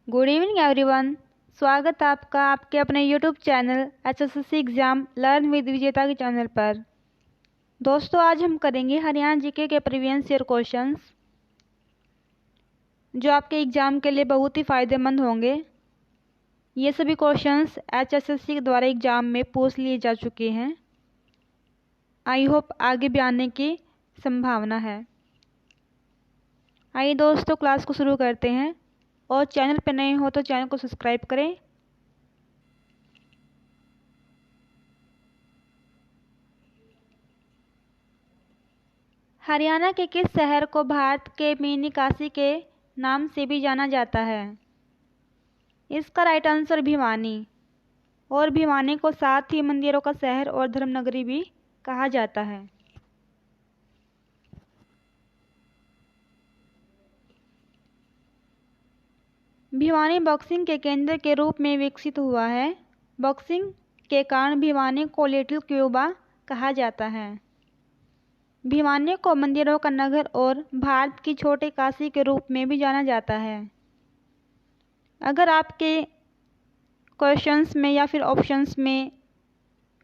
Good evening everyone. स्वागत है आपका आपके अपने YouTube channel HSSC exam learn with विजेता के चैनल पर। दोस्तों, आज हम करेंगे हरियाणा जीके के प्रीवियस ईयर क्वेश्चंस जो आपके एग्ज़ाम के लिए बहुत ही फ़ायदेमंद होंगे। ये सभी क्वेश्चंस एचएसएससी के द्वारा एग्ज़ाम में पूछ लिए जा चुके हैं। आई होप आगे भी आने की संभावना है। आइए दोस्तों, क्लास को शुरू करते हैं और चैनल पर नए हो तो चैनल को सब्सक्राइब करें। हरियाणा के किस शहर को भारत के मिनी काशी के नाम से भी जाना जाता है? इसका राइट आंसर भिवानी। और भिवानी को साथ ही मंदिरों का शहर और धर्मनगरी भी कहा जाता है। भिवानी बॉक्सिंग के केंद्र के रूप में विकसित हुआ है। बॉक्सिंग के कारण भिवानी को लिटिल क्यूबा कहा जाता है। भिवानी को मंदिरों का नगर और भारत की छोटे काशी के रूप में भी जाना जाता है। अगर आपके क्वेश्चंस में या फिर ऑप्शंस में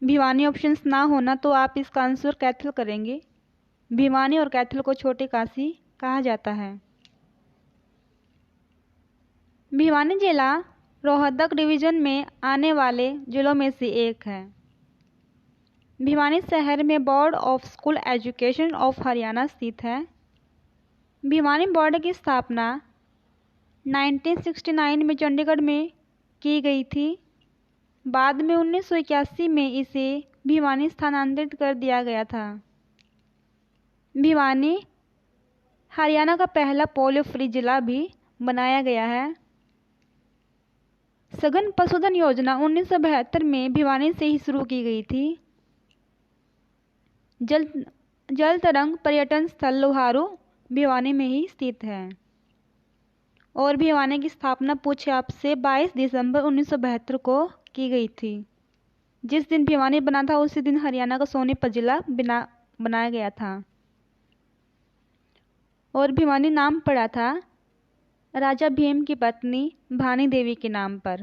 भिवानी ऑप्शंस ना होना तो आप इसका आंसर कैथल करेंगे। भिवानी और कैथल को छोटे काशी कहा जाता है। भिवानी जिला रोहतक डिवीज़न में आने वाले जिलों में से एक है। भिवानी शहर में board of school education of Haryana स्थित है। भिवानी बोर्ड की स्थापना 1969 में चंडीगढ़ में की गई थी। बाद में 1981 में इसे भिवानी स्थानांतरित कर दिया गया था। भिवानी हरियाणा का पहला पोलियो फ्री जिला भी बनाया गया है। सघन पशुधन योजना 1972 में भिवानी से ही शुरू की गई थी। जल तरंग पर्यटन स्थल लोहारू भिवानी में ही स्थित है। और भिवानी की स्थापना पूछे आपसे 22 दिसंबर 1972 को की गई थी। जिस दिन भिवानी बना था उसी दिन हरियाणा का सोनीपत जिला बनाया गया था। और भिवानी नाम पड़ा था राजा भीम की पत्नी भानी देवी के नाम पर।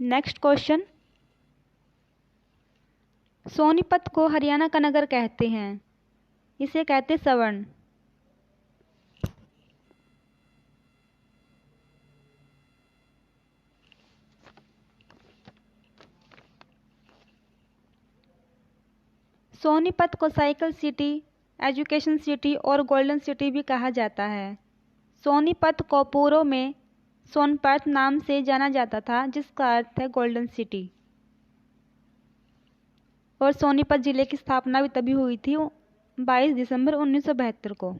नेक्स्ट क्वेश्चन, सोनीपत को हरियाणा का नगर कहते हैं। इसे कहते सवर्ण। सोनीपत को साइकिल सिटी, एजुकेशन सिटी और गोल्डन सिटी भी कहा जाता है। सोनीपत को पूर्व में सोनपत नाम से जाना जाता था जिसका अर्थ है गोल्डन सिटी। और सोनीपत जिले की स्थापना भी तभी हुई थी 22 दिसंबर 1972 को।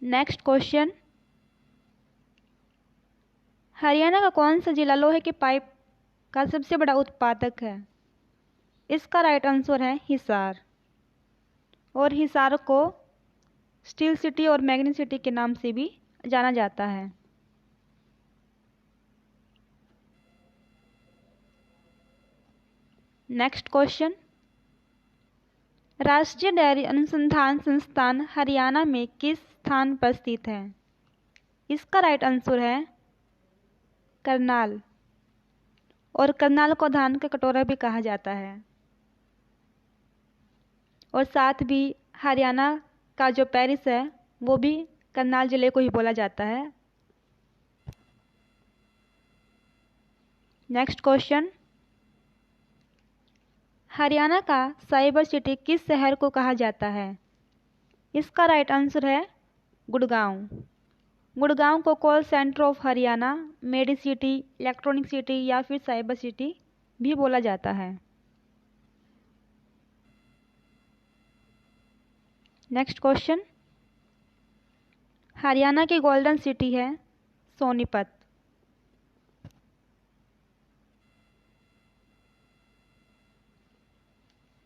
नेक्स्ट क्वेश्चन, हरियाणा का कौन सा जिला लोहे के पाइप का सबसे बड़ा उत्पादक है? इसका राइट आंसर है हिसार। और हिसार को स्टील सिटी और मैग्नी सिटी के नाम से भी जाना जाता है। नेक्स्ट क्वेश्चन, राष्ट्रीय डेयरी अनुसंधान संस्थान हरियाणा में किस स्थान पर स्थित है? इसका राइट आंसर है करनाल। और करनाल को धान का कटोरा भी कहा जाता है। और साथ भी हरियाणा का जो पेरिस है वो भी करनाल जिले को ही बोला जाता है। नेक्स्ट क्वेश्चन, हरियाणा का साइबर सिटी किस शहर को कहा जाता है? इसका राइट आंसर है गुड़गांव। गुड़गांव को call centre of Haryana, medi city, electronic city या फिर साइबर सिटी भी बोला जाता है। नेक्स्ट क्वेश्चन, हरियाणा की गोल्डन सिटी है सोनीपत।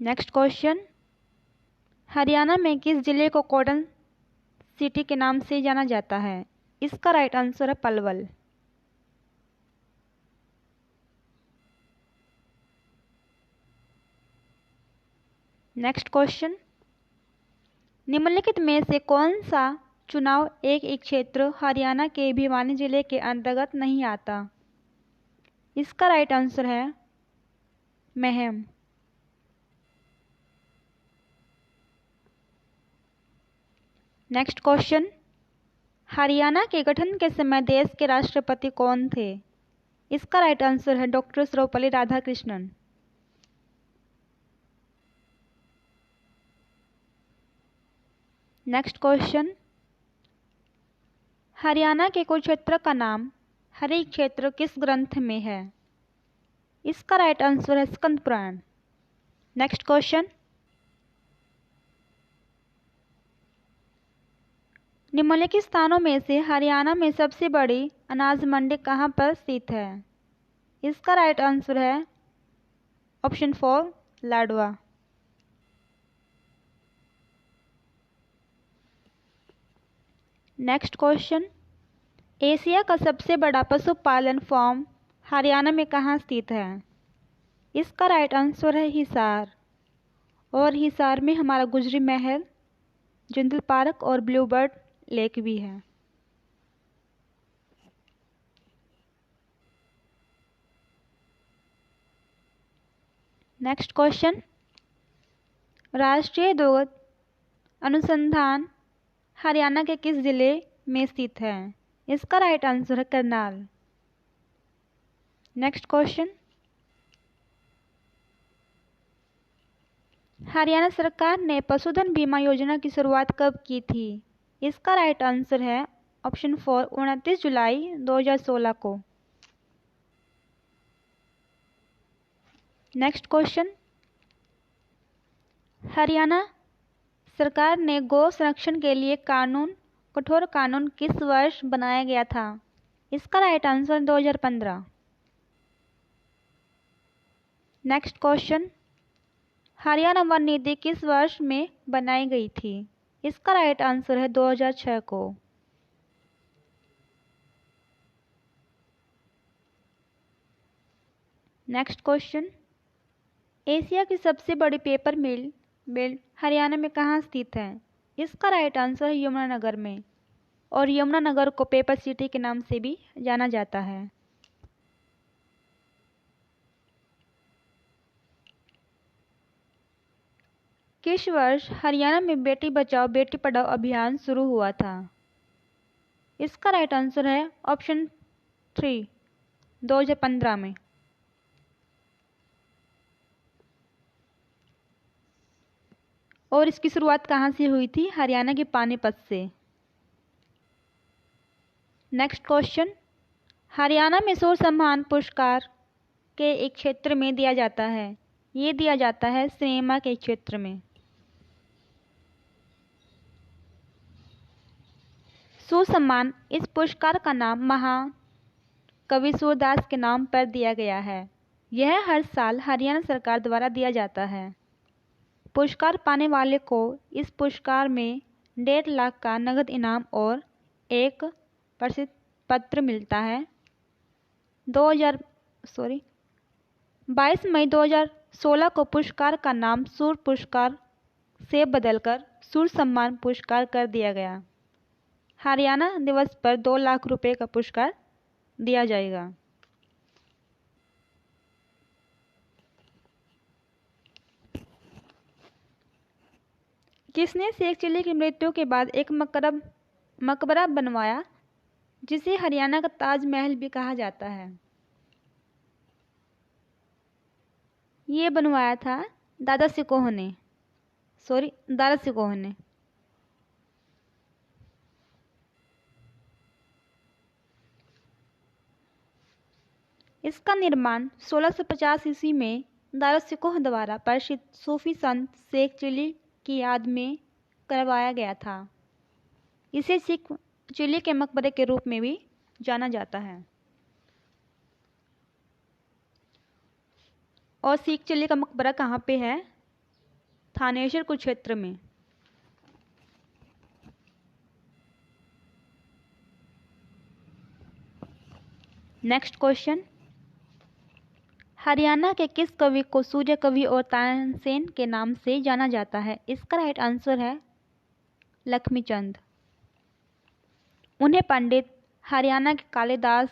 नेक्स्ट क्वेश्चन, हरियाणा में किस जिले को कॉटन सिटी के नाम से जाना जाता है? इसका राइट आंसर है पलवल। नेक्स्ट क्वेश्चन, निम्नलिखित में से कौन सा चुनाव एक क्षेत्र हरियाणा के भिवानी जिले के अंतर्गत नहीं आता? इसका राइट आंसर है महम। नेक्स्ट क्वेश्चन, हरियाणा के गठन के समय देश के राष्ट्रपति कौन थे? इसका राइट आंसर है doctor Sarvepalli Radhakrishnan. Next question, Haryana के कुरुक्षेत्र का नाम हरि क्षेत्र किस ग्रंथ में है? इसका राइट आंसर है स्कंद पुराण। नेक्स्ट क्वेश्चन, निम्नलिखित स्थानों में से हरियाणा में सबसे बड़ी अनाज मंडी कहाँ पर स्थित है? इसका राइट आंसर है option 4 Ladwa. Next question, Asia का सबसे बड़ा पशुपालन फार्म हरियाणा में कहाँ स्थित है? इसका राइट आंसर है हिसार। और हिसार में हमारा गुजरी महल, जिंदल पार्क और ब्लू बर्ड लेक भी है। नेक्स्ट क्वेश्चन, राष्ट्रीय दुग्ध अनुसंधान हरियाणा के किस जिले में स्थित है? इसका राइट आंसर है करनाल। नेक्स्ट क्वेश्चन, हरियाणा सरकार ने पशुधन बीमा योजना की शुरुआत कब की थी? इसका राइट आंसर है ऑप्शन 4 29 जुलाई 2016 को। नेक्स्ट क्वेश्चन, हरियाणा सरकार ने गौ संरक्षण के लिए कठोर कानून किस वर्ष बनाया गया था? इसका right answer 2015। Next question, Haryana one नीति किस वर्ष में बनाई गई थी? इसका राइट आंसर है 2006 को। नेक्स्ट क्वेश्चन, एशिया की सबसे बड़ी पेपर मिल हरियाणा में कहाँ स्थित है? इसका राइट आंसर है यमुनानगर में। और यमुनानगर को पेपर सिटी के नाम से भी जाना जाता है। किस वर्ष हरियाणा में बेटी बचाओ बेटी पढ़ाओ अभियान शुरू हुआ था? इसका राइट आंसर है ऑप्शन 3 2015 में। और इसकी शुरुआत कहाँ से हुई थी? हरियाणा के पानीपत से। नेक्स्ट क्वेश्चन, हरियाणा में सूर्य सम्मान पुरस्कार के एक क्षेत्र में दिया जाता है। ये दिया जाता है सिनेमा के क्षेत्र में। सूर्य सम्मान इस पुरस्कार का नाम महान कवि सूरदास के नाम पर दिया गया है। यह हर साल हरियाणा सरकार द्वारा दिया जाता है। पुरस्कार पाने वाले को इस पुरस्कार में 1.5 लाख का नगद इनाम और एक प्रसिद्ध पत्र मिलता है। 22 मई 2016 को पुरस्कार का नाम सूर्य पुरस्कार से बदलकर सूर्य सम्मान पुरस्कार कर दिया गया। हरियाणा दिवस पर 2 लाख रुपए का पुरस्कार दिया जाएगा। किसने शेख चिल्ली की मृत्यु के बाद एक मकबरा बनवाया जिसे हरियाणा का ताजमहल भी कहा जाता है? ये बनवाया था दादा सिकोह ने। इसका निर्माण 1650 ईस्वी में दारा सिकोह द्वारा प्रसिद्ध सूफी संत शेख चिल्ली की याद में करवाया गया था। इसे शेख चिल्ली के मकबरे के रूप में भी जाना जाता है। और शेख चिल्ली का मकबरा कहाँ पे है? थानेश्वर कुरुक्षेत्र में। नेक्स्ट क्वेश्चन, हरियाणा के किस कवि को सूर्य कवि और तानसेन के नाम से जाना जाता है? इसका राइट आंसर है लक्ष्मीचंद। उन्हें पंडित हरियाणा के कालिदास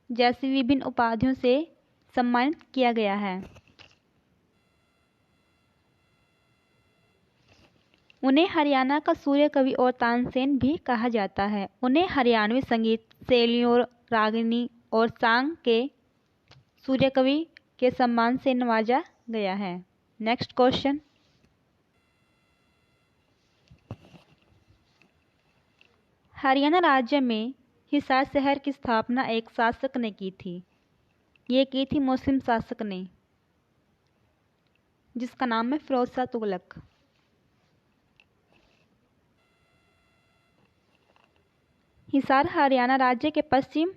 जैसी विभिन्न उपाधियों से सम्मानित किया गया है। उन्हें हरियाणा का सूर्य कवि और तानसेन भी कहा जाता है। उन्हें हरियाणवी संगीत शैलियों, रागिनी और सांग के सूर्य कवि के सम्मान से नवाजा गया है। नेक्स्ट क्वेश्चन, हरियाणा राज्य में हिसार शहर की स्थापना एक शासक ने की थी। ये की थी मुस्लिम शासक ने, जिसका नाम है फिरोज शाह तुगलक। हिसार हरियाणा राज्य के पश्चिम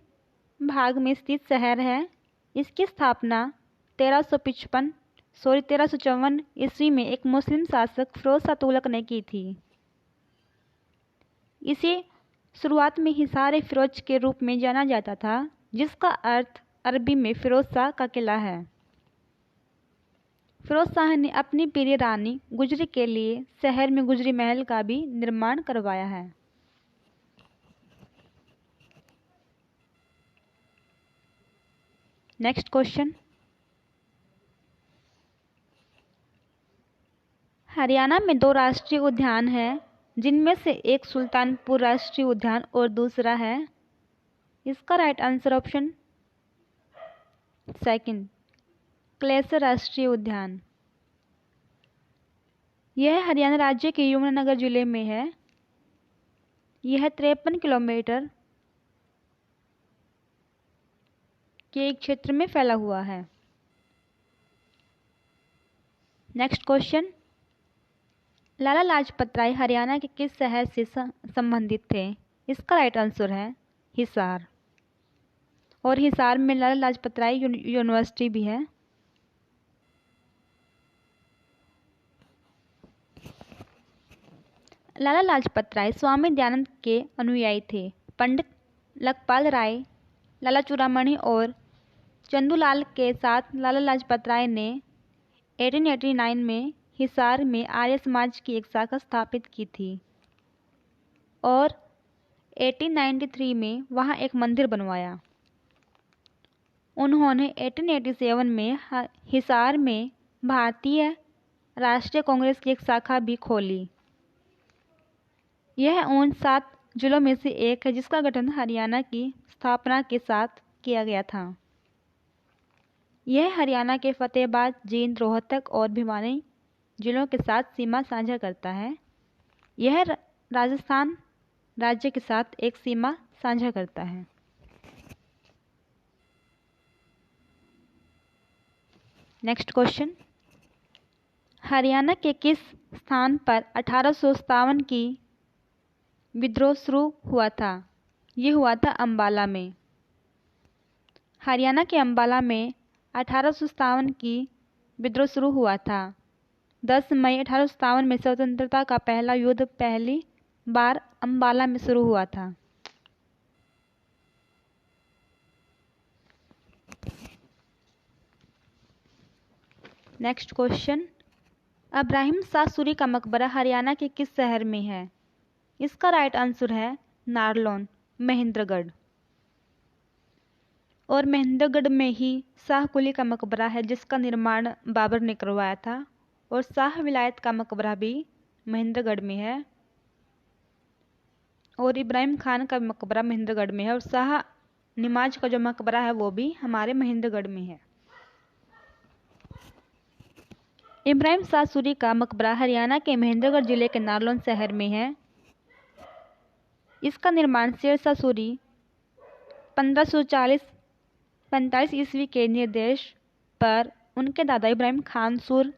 भाग में स्थित शहर है। इसकी स्थापना 1354 ईस्वी में एक मुस्लिम शासक फिरोज शाह तुगलक ने की थी। इसे शुरुआत में हिसार फिरोज के रूप में जाना जाता था, जिसका अर्थ अरबी में फिरोज शाह का किला है। फिरोज शाह ने अपनी प्रिय रानी गुजरी के लिए शहर में गुजरी महल का भी निर्माण करवाया है। नेक्स्ट क्वेश्चन, हरियाणा में 2 राष्ट्रीय उद्यान हैं, जिनमें से एक सुल्तानपुर राष्ट्रीय उद्यान और दूसरा है, इसका राइट आंसर ऑप्शन सेकंड, क्लेसर राष्ट्रीय उद्यान। यह हरियाणा राज्य के यमुनानगर जिले में है। यह 53 किलोमीटर के एक क्षेत्र में फैला हुआ है। नेक्स्ट क्वेश्चन, लाला लाजपत राय हरियाणा के किस शहर से संबंधित थे? इसका राइट आंसर है हिसार। और हिसार में लाला लाजपत राय यूनिवर्सिटी भी है। लाला लाजपत राय स्वामी दयानंद के अनुयायी थे। पंडित लखपाल राय, लाला चूड़ामणि और चंदूलाल के साथ लाला लाजपत राय ने 1889 में हिसार में आर्य समाज की एक शाखा स्थापित की थी और 1893 में वहां एक मंदिर बनवाया। उन्होंने 1887 में हिसार में भारतीय राष्ट्रीय कांग्रेस की एक शाखा भी खोली। यह उन 7 जिलों में से एक है जिसका गठन हरियाणा की स्थापना के साथ किया गया था। यह हरियाणा के फतेहाबाद, जींद, रोहतक और भिवानी जिलों के साथ सीमा साझा करता है। यह राजस्थान राज्य के साथ एक सीमा साझा करता है। नेक्स्ट क्वेश्चन, हरियाणा के किस स्थान पर 1857 की विद्रोह शुरू हुआ था? ये हुआ था अंबाला में। हरियाणा के अंबाला में 1857 की विद्रोह शुरू हुआ था। 10 मई 1857 में स्वतंत्रता का पहला युद्ध पहली बार अंबाला में शुरू हुआ था। नेक्स्ट क्वेश्चन, इब्राहिम शाह सूरी का मकबरा हरियाणा के किस शहर में है? इसका राइट आंसर है नारलौन, महेंद्रगढ़। और महेंद्रगढ़ में ही शाह कुली का मकबरा है, जिसका निर्माण बाबर ने करवाया था। और शाह विलायत का मकबरा भी महेंद्रगढ़ में है। और इब्राहिम खान का मकबरा महेंद्रगढ़ में है। और शाह नमाज का जो मकबरा है वो भी हमारे महेंद्रगढ़ में है। इब्राहिम शाह सूरी का मकबरा हरियाणा के महेंद्रगढ़ जिले के नारलौन शहर में है। इसका निर्माण शेर शाह सूरी 1545 ईस्वी के निर्देश पर उनके दादा इब्राहिम खान सूर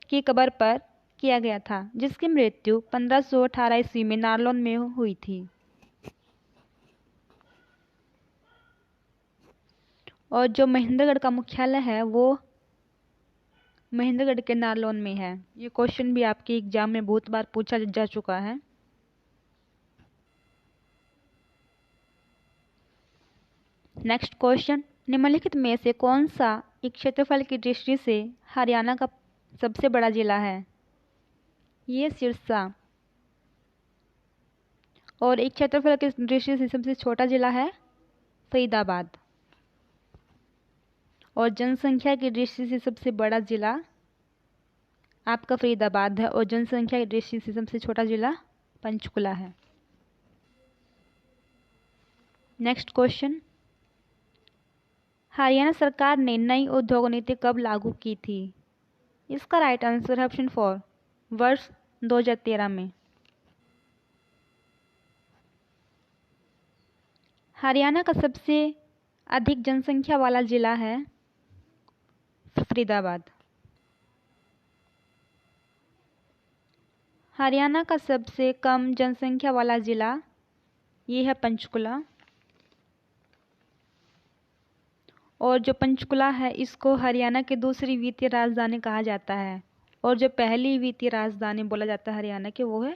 की कब्र पर किया गया था, जिसकी मृत्यु 1518 ईस्वी में नारलौन में हुई थी। और जो महेंद्रगढ़ का मुख्यालय है वो महेंद्रगढ़ के नारलौन में है। ये क्वेश्चन भी आपके एग्जाम में बहुत बार पूछा जा चुका है। नेक्स्ट क्वेश्चन, निम्नलिखित में से कौन सा एक क्षेत्रफल की दृष्टि से हरियाणा का सबसे बड़ा जिला है? ये सिरसा। और एक क्षेत्रफल की दृष्टि से सबसे छोटा जिला है फरीदाबाद। और जनसंख्या की दृष्टि से सबसे बड़ा जिला आपका फरीदाबाद है और जनसंख्या की दृष्टि से सबसे छोटा जिला पंचकुला है। नेक्स्ट क्वेश्चन, हरियाणा सरकार ने नई उद्योग नीति कब लागू की थी? इसका राइट आंसर है ऑप्शन 4, वर्ष 2013 में। हरियाणा का सबसे अधिक जनसंख्या वाला जिला है फरीदाबाद। हरियाणा का सबसे कम जनसंख्या वाला जिला ये है पंचकुला। और जो पंचकुला है इसको हरियाणा की दूसरी वित्तीय राजधानी कहा जाता है और जो पहली वित्तीय राजधानी बोला जाता है हरियाणा के वो है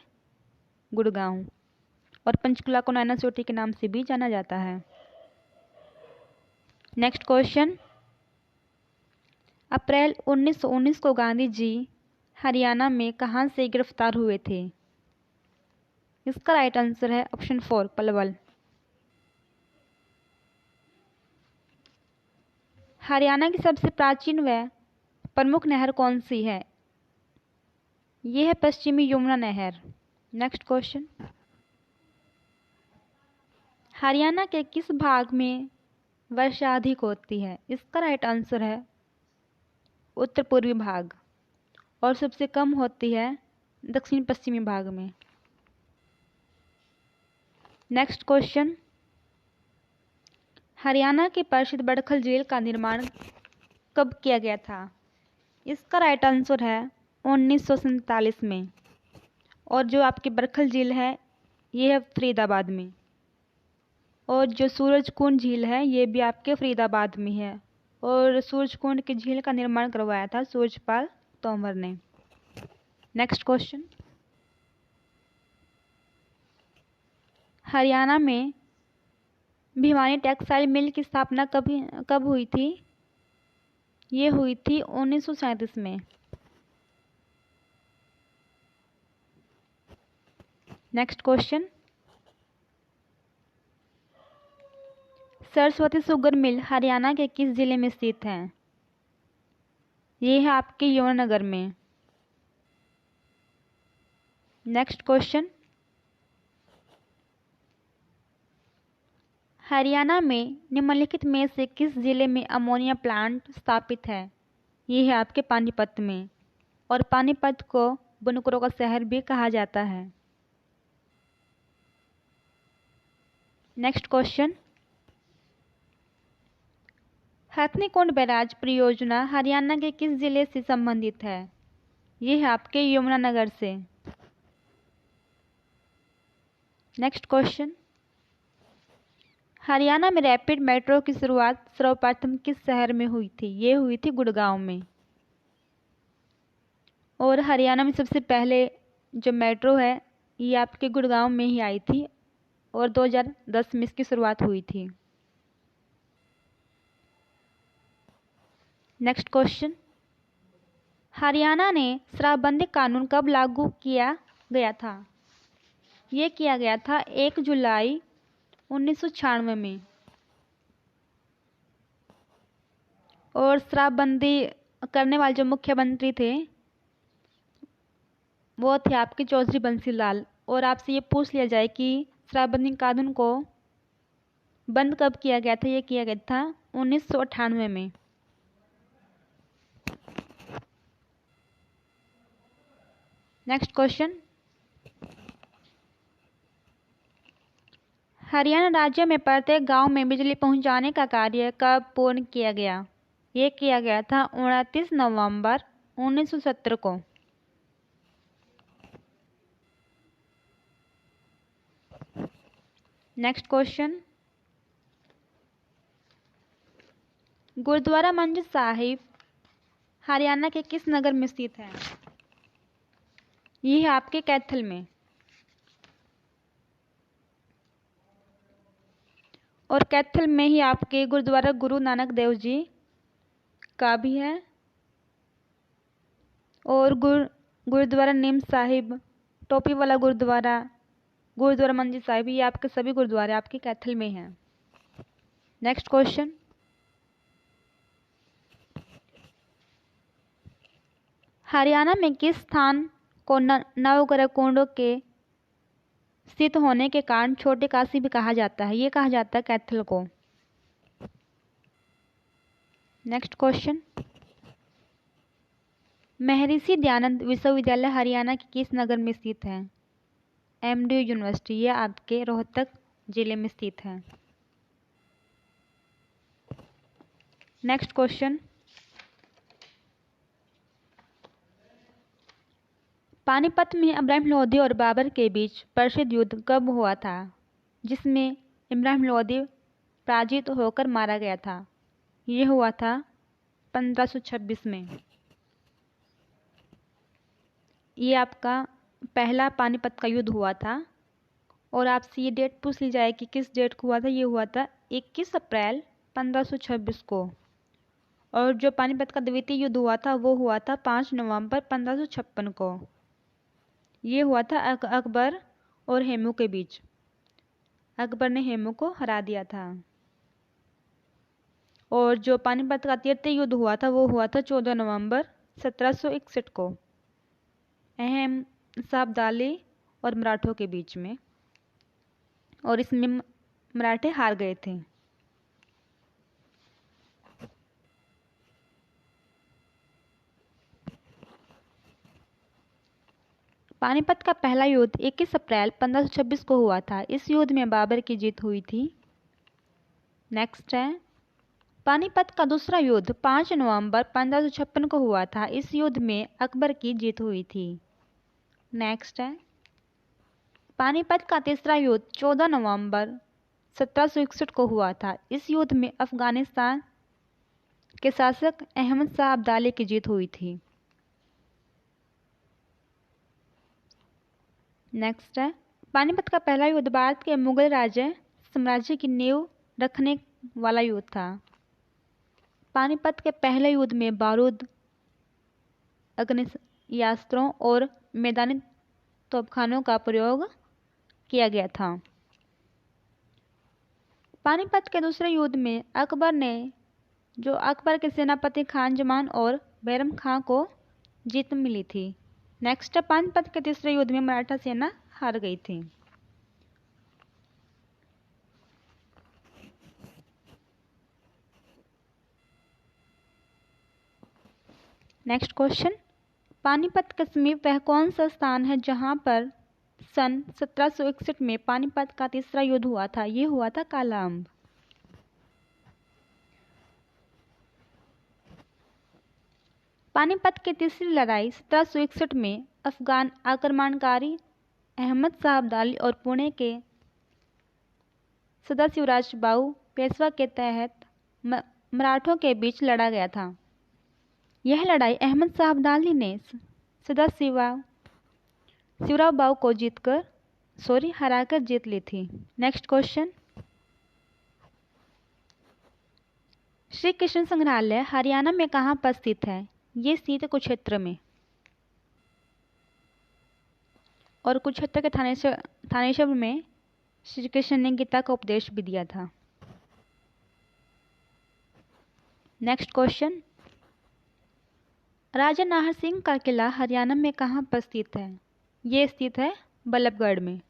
गुड़गांव। और पंचकुला को नैना चोटी के नाम से भी जाना जाता है। नेक्स्ट क्वेश्चन, अप्रैल 1919 को गांधी जी हरियाणा में कहां से गिरफ्तार हुए थे? इसका राइट आंसर है ऑप्शन 4, पलवल। हरियाणा की सबसे प्राचीन व प्रमुख नहर कौन सी है? यह है पश्चिमी यमुना नहर। नेक्स्ट क्वेश्चन, हरियाणा के किस भाग में वर्षा अधिक होती है? इसका राइट आंसर है उत्तर पूर्वी भाग और सबसे कम होती है दक्षिण पश्चिमी भाग में। नेक्स्ट क्वेश्चन, हरियाणा की प्रसिद्ध बड़खल झील का निर्माण कब किया गया था? इसका राइट आंसर है 1947 में। और जो आपकी बड़खल झील है ये है फरीदाबाद में। और जो सूरजकुंड झील है ये भी आपके फरीदाबाद में है और सूरजकुंड की झील का निर्माण करवाया था सूरजपाल तोमर ने। नेक्स्ट क्वेश्चन, हरियाणा में भिवानी टेक्सटाइल मिल की स्थापना कब हुई थी? ये हुई थी 1937 में। Next question, Saraswati sugar mill Haryana के किस जिले में स्थित है? ये है आपके यमुनानगर में। नेक्स्ट क्वेश्चन, हरियाणा में निम्नलिखित में से किस जिले में अमोनिया प्लांट स्थापित है? ये है आपके पानीपत में। और पानीपत को बुनकरों का शहर भी कहा जाता है। नेक्स्ट क्वेश्चन, हथनीकुंड बैराज परियोजना हरियाणा के किस जिले से संबंधित है? ये है आपके यमुनानगर से। नेक्स्ट क्वेश्चन, हरियाणा में रैपिड मेट्रो की शुरुआत सर्वप्रथम किस शहर में हुई थी? ये हुई थी गुड़गांव में। और हरियाणा में सबसे पहले जो मेट्रो है ये आपके गुड़गांव में ही आई थी और 2010 में इसकी शुरुआत हुई थी। नेक्स्ट क्वेश्चन, हरियाणा ने शराबबंदी कानून कब लागू किया गया था? ये किया गया था 1 जुलाई 1996 में। और शराबबंदी करने वाले जो मुख्यमंत्री थे वो थे आपके चौधरी बंसी लाल। और आपसे ये पूछ लिया जाए कि शराबबंदी कानून को बंद कब किया गया था? ये किया गया था 1998 में। नेक्स्ट क्वेश्चन, हरियाणा राज्य में प्रत्येक गांव में बिजली पहुंचाने का कार्य कब पूर्ण किया गया? ये किया गया था 29 नवंबर 1970 को। नेक्स्ट क्वेश्चन, गुरुद्वारा मंजी साहिब हरियाणा के किस नगर में स्थित है? ये है आपके कैथल में। और कैथल में ही आपके गुरुद्वारा गुरु नानक देव जी का भी है। और गुरुद्वारा नीम साहिब, टोपी वाला गुरुद्वारा, गुरुद्वारा मंजी साहिब, ये आपके सभी गुरुद्वारे आपके कैथल में हैं। नेक्स्ट क्वेश्चन, हरियाणा में किस स्थान को नवग्रह कुंडों के स्थित होने के कारण छोटे काशी भी कहा जाता है? ये कहा जाता है कैथल को। नेक्स्ट क्वेश्चन, महर्षि दयानंद विश्वविद्यालय हरियाणा के किस नगर में स्थित है? MDU यूनिवर्सिटी, ये आपके रोहतक जिले में स्थित है। नेक्स्ट क्वेश्चन, पानीपत में इब्राहिम लोधी और बाबर के बीच प्रसिद्ध युद्ध कब हुआ था, जिसमें इब्राहिम लोधी पराजित होकर मारा गया था? ये हुआ था 1526 में। ये आपका पहला पानीपत का युद्ध हुआ था। और आपसे ये डेट पूछ ली जाए कि किस डेट को हुआ था। ये हुआ था 21 अप्रैल 1526 को। और जो पानीपत का द्वितीय युद्ध हुआ था वो हुआ था 5 नवंबर 1556 को। ये हुआ था अकबर और हेमू के बीच। अकबर ने हेमू को हरा दिया था। और जो पानीपत का तृतीय युद्ध हुआ था वो हुआ था 14 नवंबर 1761 को, अहमद शाह अब्दाली और मराठों के बीच में। और इसमें मराठे हार गए थे। पानीपत का पहला युद्ध 21 अप्रैल 1526 को हुआ था। इस युद्ध में बाबर की जीत हुई थी। नेक्स्ट है, पानीपत का दूसरा युद्ध 5 नवंबर 1556 को हुआ था। इस युद्ध में अकबर की जीत हुई थी। नेक्स्ट है, पानीपत का तीसरा युद्ध 14 नवंबर 1761 को हुआ था। इस युद्ध में अफगानिस्तान के शासक अहमद शाह अब्दाली की जीत हुई थी। नेक्स्ट है, पानीपत का पहला युद्ध भारत के मुगल राज्य साम्राज्य की नींव रखने वाला युद्ध था। पानीपत के पहले युद्ध में बारूद, आग्नेयास्त्रों और मैदानी तोपखानों का प्रयोग किया गया था। पानीपत के दूसरे युद्ध में अकबर के सेनापति खान जमान और बैरम खां को जीत मिली थी। नेक्स्ट, पानीपत के तीसरे युद्ध में मराठा सेना हार गई थी। नेक्स्ट क्वेश्चन, पानीपत के समीप वह कौन सा स्थान है जहां पर सन 1761 में पानीपत का तीसरा युद्ध हुआ था? ये हुआ था काला अम्ब। पानीपत की तीसरी लड़ाई 1761 में अफगान आक्रमणकारी अहमद शाह अब्दाली और पुणे के सदाशिवराज बाऊ पेशवा के तहत मराठों के बीच लड़ा गया था। यह लड़ाई अहमद शाह अब्दाली ने शिवराव बाऊ को हराकर जीत ली थी। नेक्स्ट क्वेश्चन, श्री कृष्ण संग्रहालय हरियाणा में कहाँ पर स्थित है? ये स्थित है कुरुक्षेत्र में। और कुरुक्षेत्र के थानेश्वर में श्री कृष्ण ने गीता का उपदेश भी दिया था। नेक्स्ट क्वेश्चन, राजा नाहर सिंह का किला हरियाणा में कहाँ पर स्थित है? ये स्थित है बल्लभगढ़ में।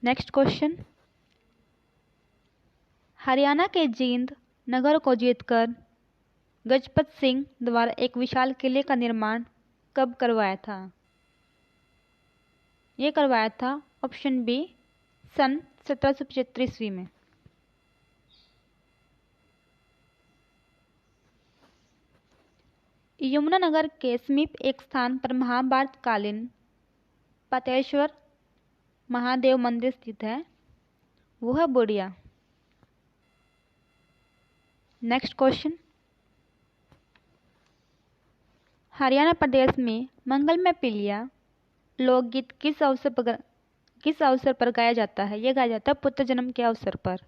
नेक्स्ट क्वेश्चन, हरियाणा के जींद नगर को जीतकर गजपत सिंह द्वारा एक विशाल किले का निर्माण कब करवाया था? ये करवाया था ऑप्शन बी सन 1775 ईस्वी में। यमुनानगर के समीप एक स्थान पर महाभारत कालीन पतेश्वर महादेव मंदिर स्थित है, वो है बुढ़िया। नेक्स्ट क्वेश्चन, हरियाणा प्रदेश में मंगलमय पिलिया लोकगीत किस अवसर पर गाया जाता है? यह गाया जाता है पुत्र जन्म के अवसर पर।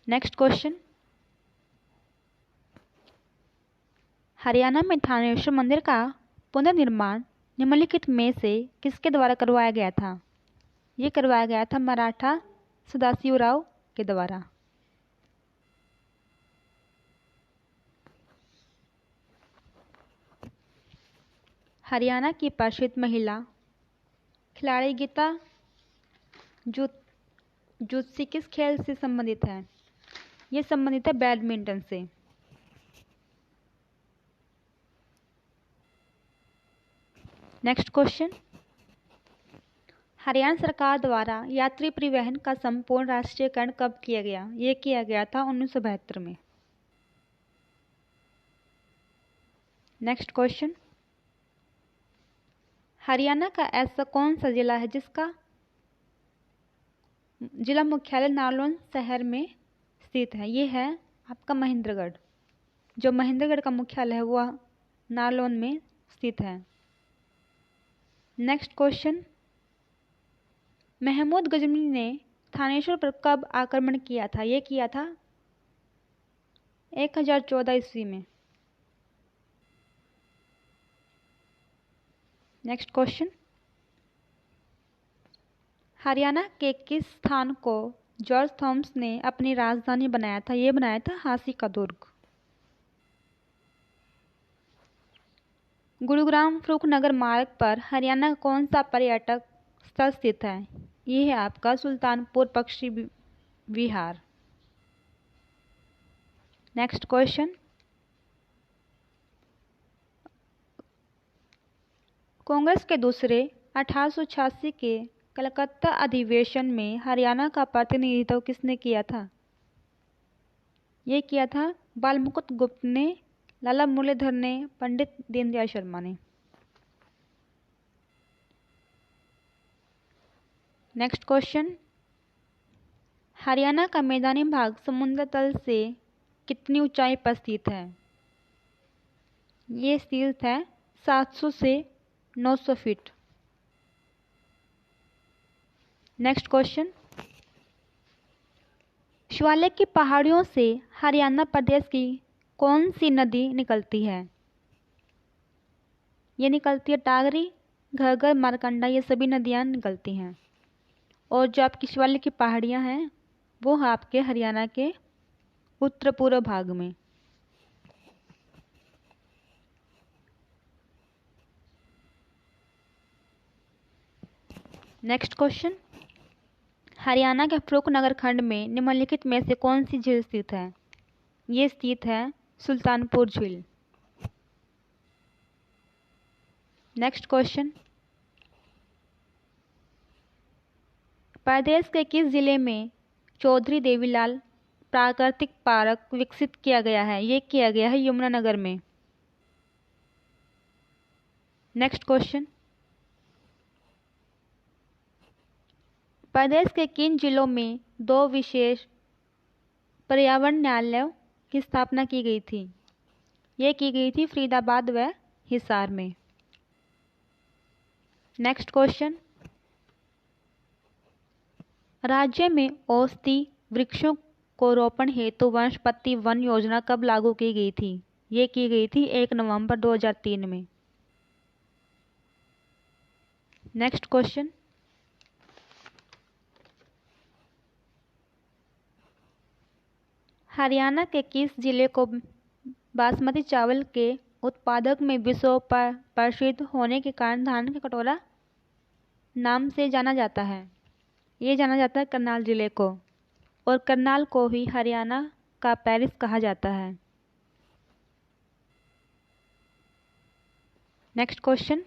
नेक्स्ट क्वेश्चन, हरियाणा में थानेश्वर मंदिर का पुनर्निर्माण निम्नलिखित में से किसके द्वारा करवाया गया था? ये करवाया गया था मराठा सदाशिवराव के द्वारा। हरियाणा की प्रसिद्ध महिला खिलाड़ी गीता जुत्सी किस खेल से संबंधित है? ये संबंधित है बैडमिंटन से। नेक्स्ट क्वेश्चन, हरियाणा सरकार द्वारा यात्री परिवहन का संपूर्ण राष्ट्रीयकरण कब किया गया? ये किया गया था 1972 में। नेक्स्ट क्वेश्चन, हरियाणा का ऐसा कौन सा जिला है जिसका जिला मुख्यालय नारनौल शहर में स्थित है? ये है आपका महेंद्रगढ़। जो महेंद्रगढ़ का मुख्यालय है वह नारनौल में स्थित है। नेक्स्ट क्वेश्चन, महमूद गजनवी ने थानेश्वर पर कब आक्रमण किया था? ये किया था 1014 ईस्वी में। नेक्स्ट क्वेश्चन, हरियाणा के किस स्थान को जॉर्ज थॉमस ने अपनी राजधानी बनाया था? ये बनाया था हांसी का दुर्ग। गुरुग्राम फरूखनगर मार्ग पर हरियाणा का कौन सा पर्यटक स्थल स्थित है? ये है आपका सुल्तानपुर पक्षी विहार। नेक्स्ट क्वेश्चन, कांग्रेस के दूसरे 1886 के कलकत्ता अधिवेशन में हरियाणा का प्रतिनिधित्व किसने किया था? ये किया था बालमुकुंद गुप्त ने, लाला मुरलीधर ने, पंडित दीनदयाल शर्मा ने। नेक्स्ट क्वेश्चन, हरियाणा का मैदानी भाग समुद्र तल से कितनी ऊंचाई पर स्थित है? ये स्थित है 700 से 900 फीट। नेक्स्ट क्वेश्चन, शिवालिक की पहाड़ियों से हरियाणा प्रदेश की कौन सी नदी निकलती है? ये निकलती है टागरी, घग्गर, मारकंडा, ये सभी नदियाँ निकलती हैं। और जो आपकी शिवालिक की पहाड़ियाँ हैं वो है आपके हरियाणा के उत्तर पूर्व भाग में। नेक्स्ट क्वेश्चन, हरियाणा के फरूखनगर खंड में निम्नलिखित में से कौन सी झील स्थित है? ये स्थित है सुल्तानपुर झील। नेक्स्ट क्वेश्चन, प्रदेश के किस जिले में चौधरी देवीलाल प्राकृतिक पार्क विकसित किया गया है? ये किया गया है यमुनानगर में। नेक्स्ट क्वेश्चन, प्रदेश के किन जिलों में 2 विशेष पर्यावरण न्यायालयों की स्थापना की गई थी? ये की गई थी फरीदाबाद व हिसार में। नेक्स्ट क्वेश्चन, राज्य में औषधि वृक्षों को रोपण हेतु वनस्पति वन योजना कब लागू की गई थी? ये की गई थी 1 नवंबर 2003 में। नेक्स्ट क्वेश्चन, हरियाणा के किस जिले को बासमती चावल के उत्पादक में विश्व पर प्रसिद्ध होने के कारण धान का कटोरा नाम से जाना जाता है? ये जाना जाता है करनाल जिले को, और करनाल को ही हरियाणा का पेरिस कहा जाता है। नेक्स्ट क्वेश्चन,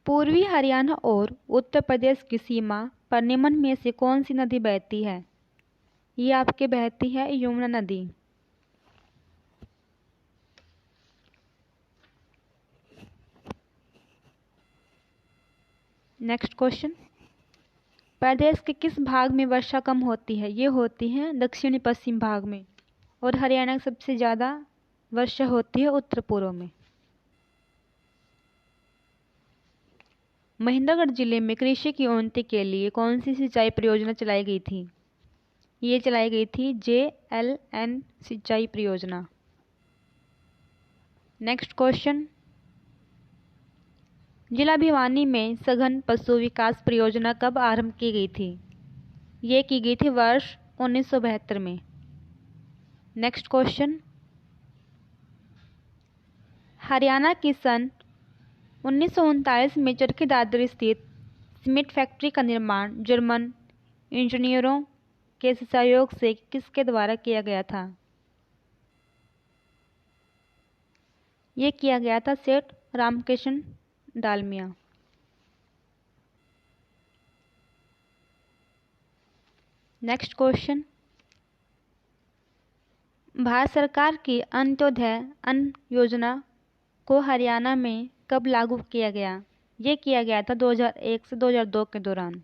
पूर्वी हरियाणा और उत्तर प्रदेश की सीमा पर निम्न में से कौन सी नदी बहती है? ये आपके बहती है यमुना नदी। नेक्स्ट क्वेश्चन, प्रदेश के किस भाग में वर्षा कम होती है? ये होती है दक्षिणी पश्चिम भाग में, और हरियाणा की सबसे ज़्यादा वर्षा होती है उत्तर पूर्व में। महेंद्रगढ़ जिले में कृषि की उन्नति के लिए कौन सी सिंचाई परियोजना चलाई गई थी? ये चलाई गई थी JLN सिंचाई परियोजना। नेक्स्ट क्वेश्चन, जिला भिवानी में सघन पशु विकास परियोजना कब आरंभ की गई थी? ये की गई थी वर्ष 1972 में। नेक्स्ट क्वेश्चन, हरियाणा की सन 1939 में चरखी दादरी स्थित सीमेंट फैक्ट्री का निर्माण जर्मन इंजीनियरों के सहयोग से किसके द्वारा किया गया था? ये किया गया था सेठ रामकृष्ण डालमिया। नेक्स्ट क्वेश्चन, भारत सरकार की अंत्योदय अन्न योजना को हरियाणा में कब लागू किया गया? ये किया गया था 2001 से 2002 के दौरान।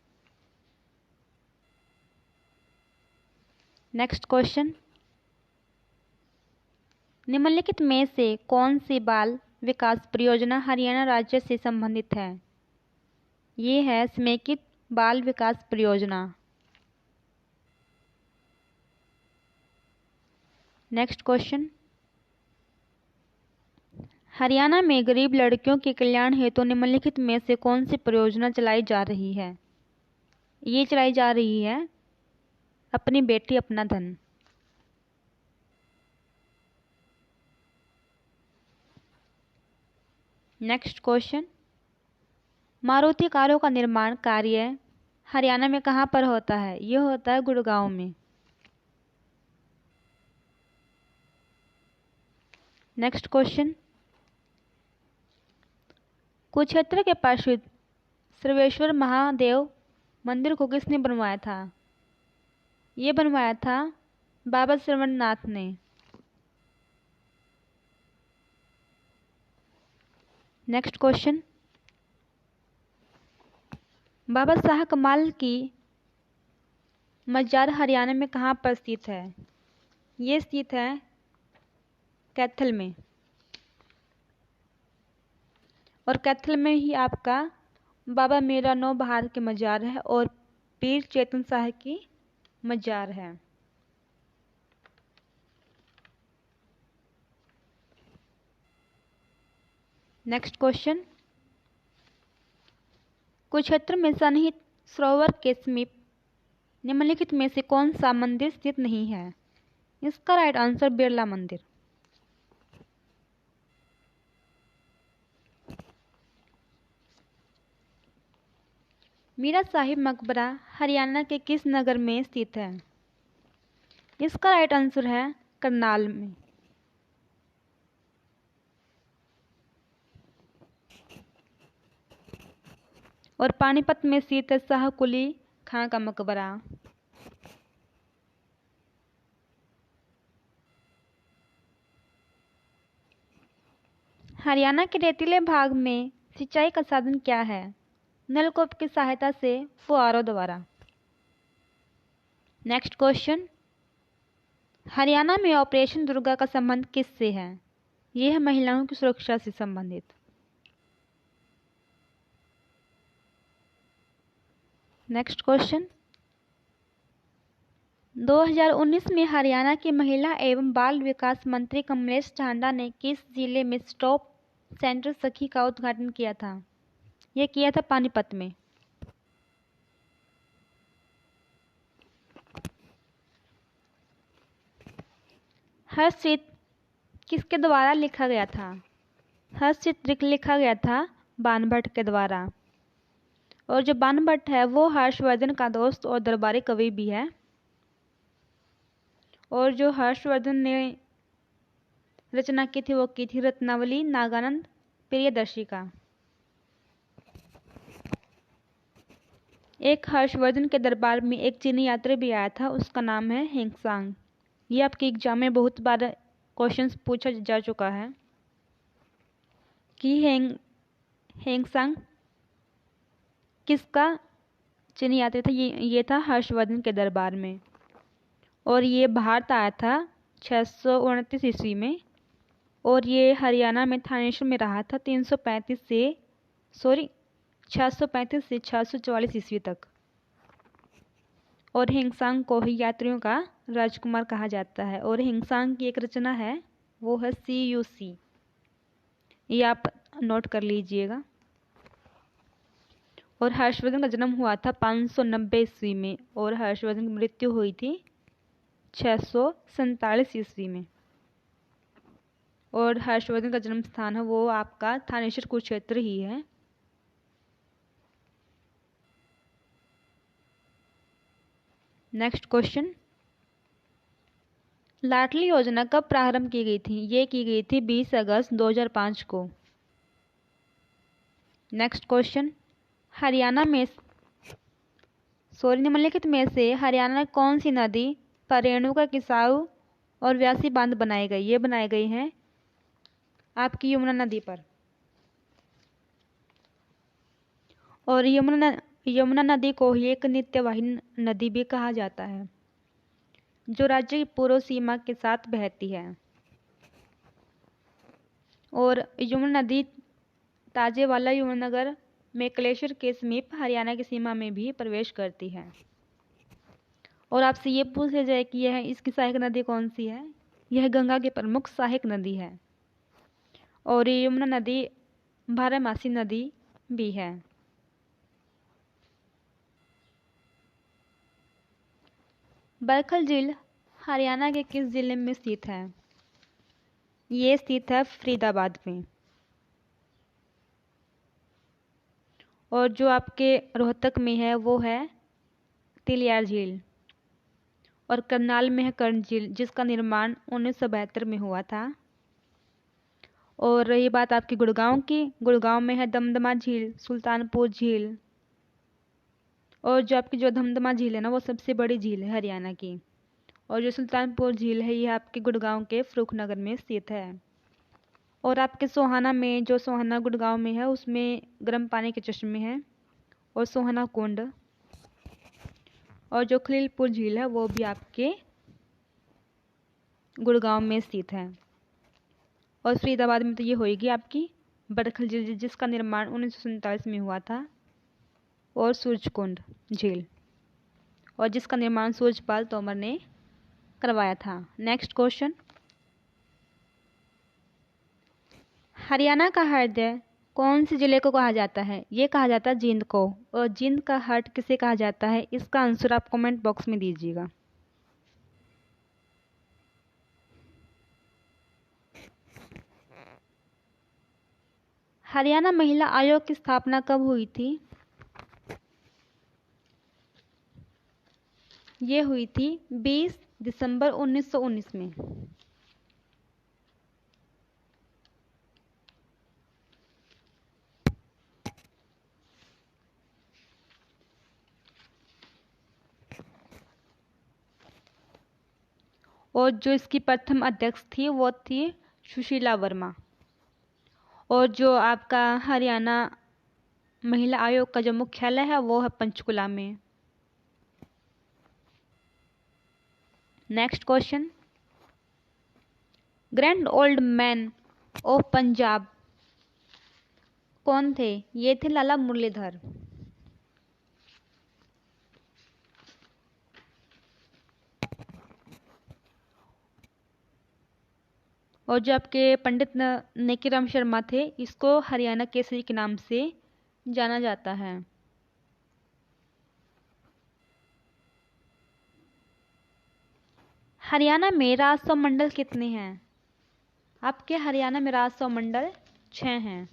नेक्स्ट क्वेश्चन, निम्नलिखित में से कौन सी बाल विकास परियोजना हरियाणा राज्य से संबंधित है? ये है समेकित बाल विकास परियोजना। नेक्स्ट क्वेश्चन, हरियाणा में गरीब लड़कियों के कल्याण हेतु निम्नलिखित में से कौन सी परियोजना चलाई जा रही है? ये चलाई जा रही है अपनी बेटी अपना धन। नेक्स्ट क्वेश्चन, मारुति कारों का निर्माण कार्य हरियाणा में कहाँ पर होता है? यह होता है गुड़गांव में। नेक्स्ट क्वेश्चन, कुरुक्षेत्र के प्रसिद्ध सर्वेश्वर महादेव मंदिर को किसने बनवाया था? ये बनवाया था बाबा श्रवणनाथ ने। नेक्स्ट क्वेश्चन, बाबा शाह कमाल की मजार हरियाणा में कहाँ पर स्थित है? ये स्थित है कैथल में, और कैथल में ही आपका बाबा मीरा नौबहार की मजार है और पीर चेतन शाह की मजार है। नेक्स्ट क्वेश्चन, कुरुक्षेत्र में सन्निहित सरोवर के समीप निम्नलिखित में से कौन सा मंदिर स्थित नहीं है? इसका राइट आंसर बिरला मंदिर। मीरा साहिब मकबरा हरियाणा के किस नगर में स्थित है? इसका राइट आंसर है करनाल में। और पानीपत में स्थित है शाह कुली खां का मकबरा। हरियाणा के रेतीले भाग में सिंचाई का साधन क्या है? नलकूप की सहायता से फुहारों द्वारा। नेक्स्ट क्वेश्चन, हरियाणा में ऑपरेशन दुर्गा का संबंध किससे है? यह है महिलाओं की सुरक्षा से संबंधित। नेक्स्ट क्वेश्चन, 2019 में हरियाणा की महिला एवं बाल विकास मंत्री कमलेश ढांडा ने किस जिले में स्टॉप सेंटर सखी का उद्घाटन किया था? यह किया था पानीपत में। हर्षचित किसके द्वारा लिखा गया था? हर्षचित लिखा गया था बाणभट्ट के द्वारा। और जो बाणभट्ट है वो हर्षवर्धन का दोस्त और दरबारी कवि भी है। और जो हर्षवर्धन ने रचना की थी वो की थी रत्नावली नागानंद प्रियदर्शी का। एक हर्षवर्धन के दरबार में एक चीनी यात्री भी आया था, उसका नाम है हेंगसांग। ये आपके एग्जाम में बहुत बार क्वेश्चंस पूछा जा चुका है कि हेंगसांग किसका चीनी यात्री था। ये था हर्षवर्धन के दरबार में, और ये भारत आया था 629 ईस्वी में, और ये हरियाणा में थानेश्वर में रहा था 635 से 644 ईस्वी तक। और हिंगसांग को ही यात्रियों का राजकुमार कहा जाता है। और हिंगसांग की एक रचना है वो है CUC, ये आप नोट कर लीजिएगा। और हर्षवर्धन का जन्म हुआ था 590 ईस्वी में और हर्षवर्धन की मृत्यु हुई थी 647 ईस्वी में। और हर्षवर्धन का जन्म स्थान है वो आपका थानेश्वर कुरुक्षेत्र ही है। नेक्स्ट क्वेश्चन, लाडली योजना कब प्रारंभ की गई थी? ये की गई थी 20 अगस्त 2005 को। नेक्स्ट क्वेश्चन, निम्नलिखित में से हरियाणा में कौन सी नदी पर रेणुका, किसाऊ और व्यासी बांध बनाए गए? ये बनाए गए हैं आपकी यमुना नदी पर। और यमुना नदी को ही एक नित्यवाही नदी भी कहा जाता है जो राज्य की पूर्व सीमा के साथ बहती है। और यमुना नदी ताजेवाला यमुनानगर में कलेश्वर के समीप हरियाणा की सीमा में भी प्रवेश करती है। और आपसे ये पूछ लिया जाए कि यह इसकी सहायक नदी कौन सी है? यह गंगा की प्रमुख सहायक नदी है। और ये यमुना नदी बारहमासी नदी भी है। बरखल झील हरियाणा के किस जिले में स्थित है? ये स्थित है फरीदाबाद में। और जो आपके रोहतक में है वो है तिलियार झील। और करनाल में है कर्ण झील जिसका निर्माण 1972 में हुआ था। और रही बात आपकी गुड़गांव की, गुड़गांव में है दमदमा झील, सुल्तानपुर झील। और जो आपकी जो दमदमा झील है ना वो सबसे बड़ी झील है हरियाणा की। और जो सुल्तानपुर झील है ये आपके गुड़गांव के फरुखनगर में स्थित है। और आपके सोहाना में, जो सोहाना गुड़गांव में है उसमें गर्म पानी के चश्मे हैं और सोहाना कुंड। और जो खलीलपुर झील है वो भी आपके गुड़गांव में स्थित है। और फरीदाबाद में तो ये होएगी आपकी बरखल झील जिसका निर्माण 1947 में हुआ था। और सूरजकुंड झील और जिसका निर्माण सूरजपाल तोमर ने करवाया था। नेक्स्ट क्वेश्चन, हरियाणा का हृदय कौन से जिले को कहा जाता है? ये कहा जाता है जींद को। और जींद का हार्ट किसे कहा जाता है? इसका आंसर आप कमेंट बॉक्स में दीजिएगा। हरियाणा महिला आयोग की स्थापना कब हुई थी? ये हुई थी 20 दिसंबर 1919 में। और जो इसकी प्रथम अध्यक्ष थी वो थी सुशीला वर्मा। और जो आपका हरियाणा महिला आयोग का जो मुख्यालय है वो है पंचकुला में। Next question, grand old man of Punjab कौन थे? ये थे लाला मुरलीधर। और जो आपके पंडित नेकीराम शर्मा थे इसको हरियाणा केसरी के नाम से जाना जाता है। हरियाणा में राजस्व मंडल कितने हैं? आपके हरियाणा में राजस्व मंडल 6 हैं।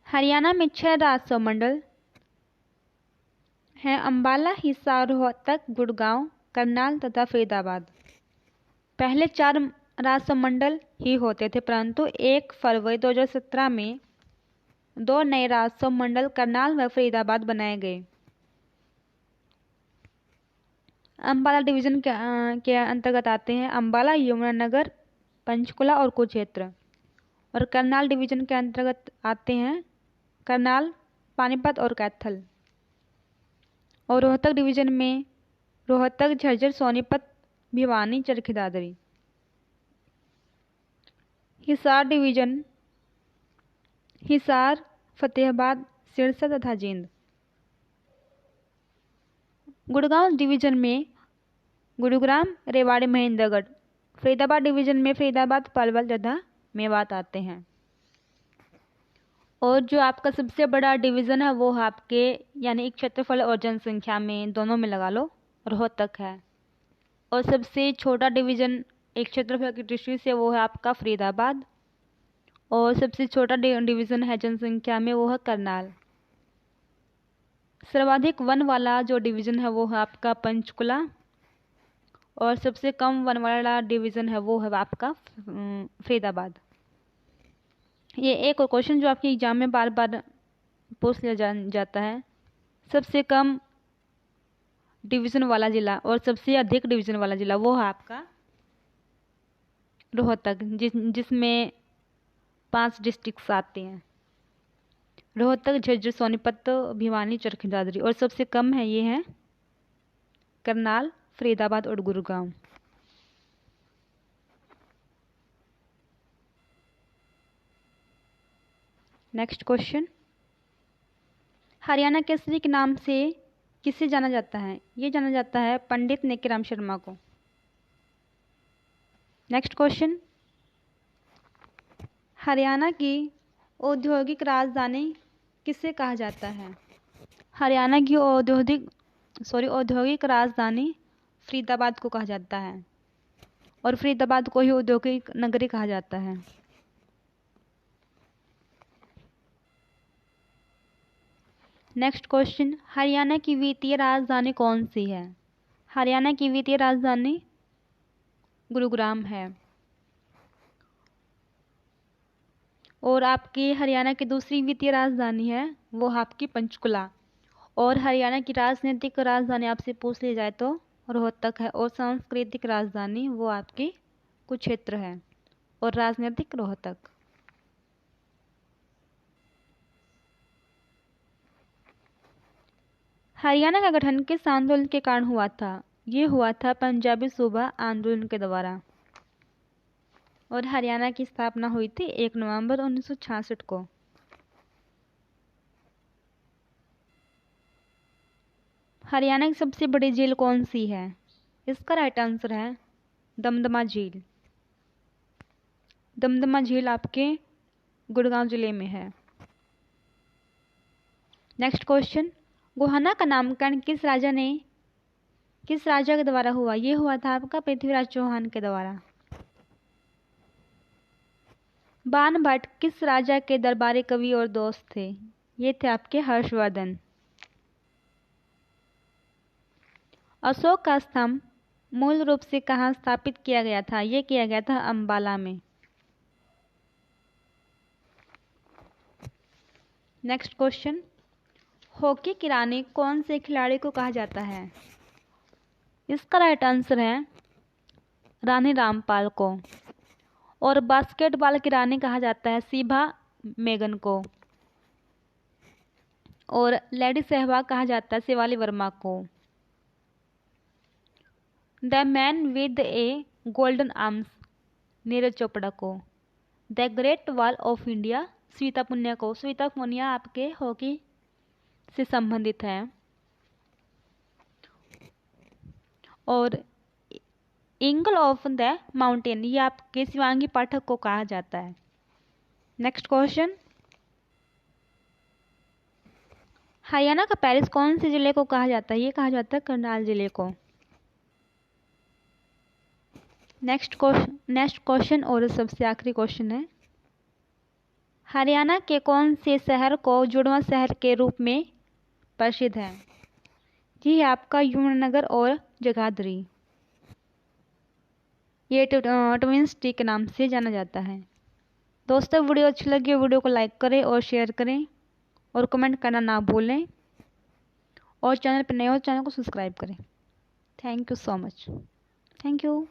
हरियाणा में 6 राजस्व मंडल हैं: अंबाला, हिसार, रोहतक, गुड़गांव, करनाल तथा फरीदाबाद। पहले 4 राजस्व मंडल ही होते थे परंतु 1 फरवरी 2017 में 2 नए राजस्व मंडल करनाल व फरीदाबाद बनाए गए। अंबाला डिवीजन के अंतर्गत आते हैं अंबाला, यमुनानगर, पंचकुला और कुरुक्षेत्र। और करनाल डिवीजन के अंतर्गत आते हैं करनाल, पानीपत और कैथल। और रोहतक डिवीजन में रोहतक, झज्जर, सोनीपत, भिवानी, चरखी दादरी। हिसार डिवीजन हिसार, फतेहाबाद, सिरसा तथा जींद। गुड़गांव डिवीजन में गुरुग्राम, रेवाड़ी, महेंद्रगढ़। फरीदाबाद डिवीजन में फरीदाबाद, पलवल तथा मेवात आते हैं। और जो आपका सबसे बड़ा डिवीज़न है वो है आपके यानी एक क्षेत्रफल और जनसंख्या में दोनों में लगा लो रोहतक है। और सबसे छोटा डिवीज़न एक क्षेत्रफल की दृष्टि से वो है आपका फरीदाबाद। और सबसे छोटा डिवीज़न है जनसंख्या में वो है करनाल। सर्वाधिक वन वाला जो डिवीज़न है वो है आपका पंचकुला। और सबसे कम वन वाला डिवीज़न है वो है आपका फरीदाबाद। ये एक और क्वेश्चन जो आपके एग्जाम में बार बार पूछ लिया जाता है, सबसे कम डिवीज़न वाला ज़िला और सबसे अधिक डिवीज़न वाला ज़िला वो है आपका रोहतक, जिसमें 5 डिस्ट्रिक्ट्स आते हैं, रोहतक, झज्जर, सोनीपत, भिवानी, चरखी दादरी। और सबसे कम है ये है करनाल, फरीदाबाद और गुरुग्राम। नेक्स्ट क्वेश्चन, हरियाणा केसरी के नाम से किसे जाना जाता है? ये जाना जाता है पंडित नेकीराम शर्मा को। नेक्स्ट क्वेश्चन, हरियाणा की औद्योगिक राजधानी किसे कहा जाता है? हरियाणा की औद्योगिक राजधानी फरीदाबाद को कहा जाता है। और फरीदाबाद को ही औद्योगिक नगरी कहा जाता है। नेक्स्ट क्वेश्चन, हरियाणा की वित्तीय राजधानी कौन सी है? हरियाणा की वित्तीय राजधानी गुरुग्राम है। और आपकी हरियाणा की दूसरी वित्तीय राजधानी है वो आपकी पंचकुला। और हरियाणा की राजनीतिक राजधानी आपसे पूछ ली जाए तो रोहतक है। और सांस्कृतिक राजधानी वो आपकी कुरुक्षेत्र है। और राजनीतिक रोहतक। हरियाणा का गठन किस आंदोलन के कारण हुआ था? ये हुआ था पंजाबी सूबा आंदोलन के द्वारा। और हरियाणा की स्थापना हुई थी 1 नवंबर 1966 को। हरियाणा की सबसे बड़ी झील कौन सी है? इसका राइट आंसर है दमदमा झील। दमदमा झील आपके गुड़गांव जिले में है। नेक्स्ट क्वेश्चन, गोहाना का नामकरण किस राजा के द्वारा हुआ? ये हुआ था आपका पृथ्वीराज चौहान के द्वारा। बाण भट्ट किस राजा के दरबारी कवि और दोस्त थे? ये थे आपके हर्षवर्धन। अशोक का स्तंभ मूल रूप से कहाँ स्थापित किया गया था? ये किया गया था अंबाला में। नेक्स्ट क्वेश्चन, हॉकी की रानी कौन से खिलाड़ी को कहा जाता है? इसका राइट आंसर है रानी रामपाल को। और बास्केटबॉल की रानी कहा जाता है सीबा मेगन को। और लेडी सहवाग कहा जाता है शिवाली वर्मा को। The man with a golden arms Neeraj Chopra को। The great wall of India Shweta Punia को। श्वेता पुनिया आपके हॉकी से संबंधित है। और ईगल ऑफ द माउंटेन ये आपके शिवांगी पाठक को कहा जाता है। नेक्स्ट क्वेश्चन, हरियाणा का पेरिस कौन से जिले को कहा जाता है? ये कहा जाता है करनाल जिले को। नेक्स्ट क्वेश्चन और सबसे आखिरी क्वेश्चन है, हरियाणा के कौन से शहर को जुड़वा शहर के रूप में प्रसिद्ध है? ये है आपका यमुनानगर और जगाधरी। ये ट्विन सिटी के नाम से जाना जाता है। दोस्तों वीडियो अच्छी लगी वीडियो को लाइक करें और शेयर करें और कमेंट करना ना भूलें। और चैनल पर नए हो चैनल को सब्सक्राइब करें। Thank you so much. Thank you.